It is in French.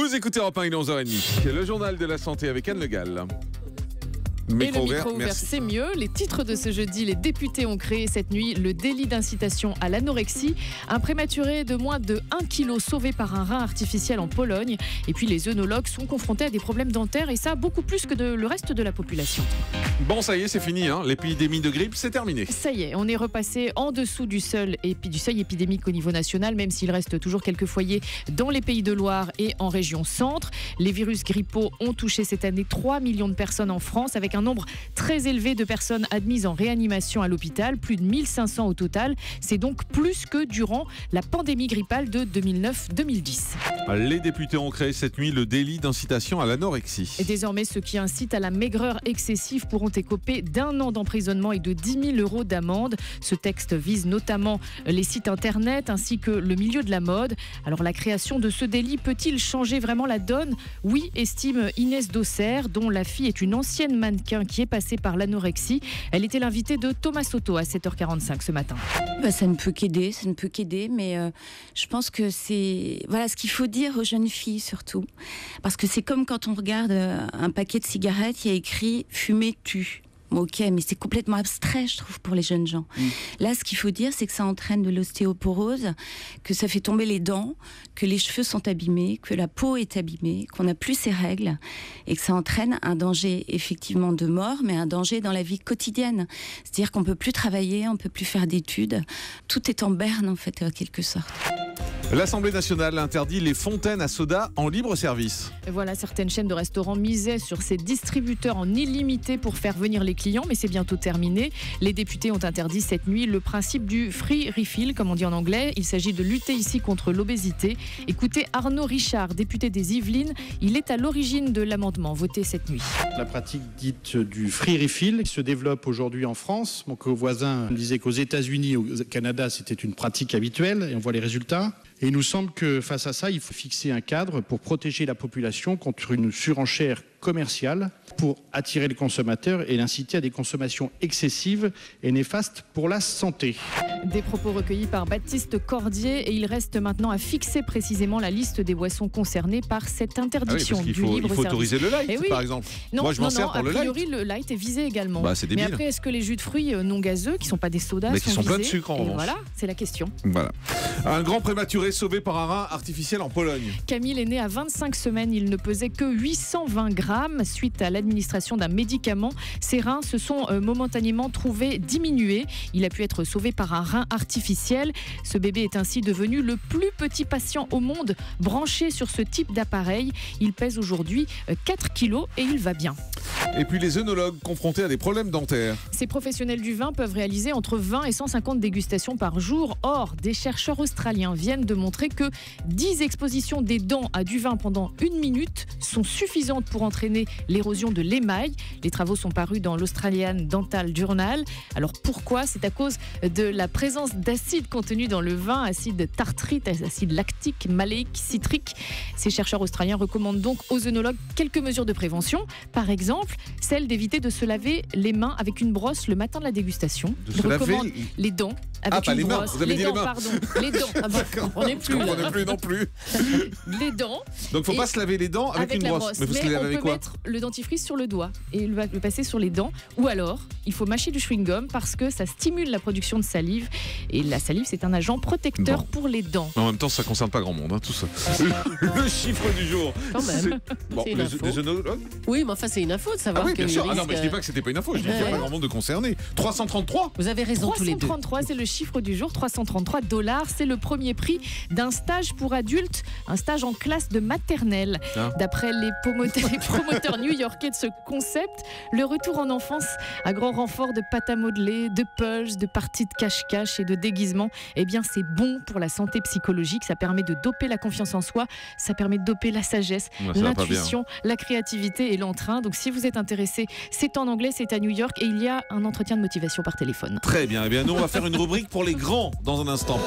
Vous écoutez Europe 1, il est 11h30. Le journal de la santé avec Anne Le Gall. Et le micro ouvert, c'est mieux. Les titres de ce jeudi, les députés ont créé cette nuit le délit d'incitation à l'anorexie. Un prématuré de moins de 1 kg sauvé par un rein artificiel en Pologne. Et puis les œnologues sont confrontés à des problèmes dentaires et ça beaucoup plus que le reste de la population. Bon, ça y est, c'est fini. L'épidémie de grippe, c'est terminé. Ça y est, on est repassé en dessous du seuil épidémique au niveau national, même s'il reste toujours quelques foyers dans les Pays de Loire et en région centre. Les virus grippaux ont touché cette année 3 millions de personnes en France, avec un nombre très élevé de personnes admises en réanimation à l'hôpital, plus de 1500 au total. C'est donc plus que durant la pandémie grippale de 2009-2010. Les députés ont créé cette nuit le délit d'incitation à l'anorexie. Et désormais, ceux qui incitent à la maigreur excessive pourront écoper d'1 an d'emprisonnement et de 10 000 € d'amende. Ce texte vise notamment les sites internet ainsi que le milieu de la mode. Alors la création de ce délit peut-il changer vraiment la donne ? Oui, estime Inès Dosser, dont la fille est une ancienne mannequin qui est passée par l'anorexie. Elle était l'invitée de Thomas Soto à 7h45 ce matin. Ça ne peut qu'aider, mais je pense que c'est ce qu'il faut dire aux jeunes filles surtout. Parce que c'est comme quand on regarde un paquet de cigarettes, il y a écrit « fumer tue ». Ok, mais c'est complètement abstrait, je trouve, pour les jeunes gens. Là, ce qu'il faut dire, c'est que ça entraîne de l'ostéoporose, que ça fait tomber les dents, que les cheveux sont abîmés, que la peau est abîmée, qu'on n'a plus ses règles, et que ça entraîne un danger, effectivement, de mort, mais un danger dans la vie quotidienne. C'est-à-dire qu'on ne peut plus travailler, on ne peut plus faire d'études. Tout est en berne, en fait, en quelque sorte. L'Assemblée nationale interdit les fontaines à soda en libre service. Et voilà, certaines chaînes de restaurants misaient sur ces distributeurs en illimité pour faire venir les clients, mais c'est bientôt terminé. Les députés ont interdit cette nuit le principe du free refill, comme on dit en anglais. Il s'agit de lutter ici contre l'obésité. Écoutez Arnaud Richard, député des Yvelines. Il est à l'origine de l'amendement voté cette nuit. La pratique dite du free refill se développe aujourd'hui en France. Mon voisin disait qu'aux États-Unis, au Canada, c'était une pratique habituelle et on voit les résultats. Et il nous semble que face à ça, il faut fixer un cadre pour protéger la population contre une surenchère commerciale, pour attirer le consommateur et l'inciter à des consommations excessives et néfastes pour la santé. Des propos recueillis par Baptiste Cordier et il reste maintenant à fixer précisément la liste des boissons concernées par cette interdiction du libre service. Il faut autoriser le light, par exemple. Moi, je m'en sers pour le light. A priori, le light est visé également. C'est débile. Mais après, est-ce que les jus de fruits non gazeux, qui ne sont pas des sodas, mais qui sont pleins de sucre en revanche. Voilà, c'est la question. Voilà. Un grand prématuré sauvé par un rein artificiel en Pologne. Camille est né à 25 semaines. Il ne pesait que 820 grammes suite à l'administration d'un médicament. Ses reins se sont momentanément trouvés diminués. Il a pu être sauvé par un rein artificiel. Ce bébé est ainsi devenu le plus petit patient au monde branché sur ce type d'appareil. Il pèse aujourd'hui 4 kilos et il va bien. Et puis les œnologues confrontés à des problèmes dentaires. Ces professionnels du vin peuvent réaliser entre 20 et 150 dégustations par jour. Or, des chercheurs australiens viennent de montrer que 10 expositions des dents à du vin pendant 1 minute sont suffisantes pour entraîner l'érosion de l'émail. Les travaux sont parus dans l'Australian Dental Journal. Alors pourquoi ? C'est à cause de la présence d'acide contenu dans le vin, acide tartrique, acide lactique, maléique, citrique. Ces chercheurs australiens recommandent donc aux œnologues quelques mesures de prévention. Par exemple, celle d'éviter de se laver les mains avec une brosse le matin de la dégustation. Ils recommandent les dents avec pas une les mains. brosse. Vous avez dit les mains. Pardon. Les dents. On n'est plus non plus. Les dents. Donc faut pas se laver les dents avec une brosse. Mais faut se les laver avec quoi ? On peut mettre le dentifrice sur le doigt et le passer sur les dents. Ou alors, il faut mâcher du chewing-gum parce que ça stimule la production de salive. Et la salive, c'est un agent protecteur pour les dents. En même temps, ça concerne pas grand monde, tout ça. Le chiffre du jour. Quand même. Les œnologues ? Oui, mais enfin, c'est une info de savoir oui, que bien sûr. risque... non, mais je dis pas que c'était pas une info. Je dis qu'il n'y a pas grand monde de concernés. 333. Vous avez raison tous les deux. 333, c'est le chiffre du jour. 333 $. C'est le premier prix d'un stage pour adultes, un stage en classe de maternelle. D'après les promoteurs new-yorkais de ce concept, le retour en enfance à grand renfort de pâte à modeler, de pulse, de parties de cache-cache et de déguisement, eh bien c'est bon pour la santé psychologique. Ça permet de doper la confiance en soi, ça permet de doper la sagesse, l'intuition, la créativité et l'entrain. Donc si vous êtes intéressé, c'est en anglais, c'est à New York et il y a un entretien de motivation par téléphone. Très bien. Eh bien nous on va faire une rubrique pour les grands dans un instant.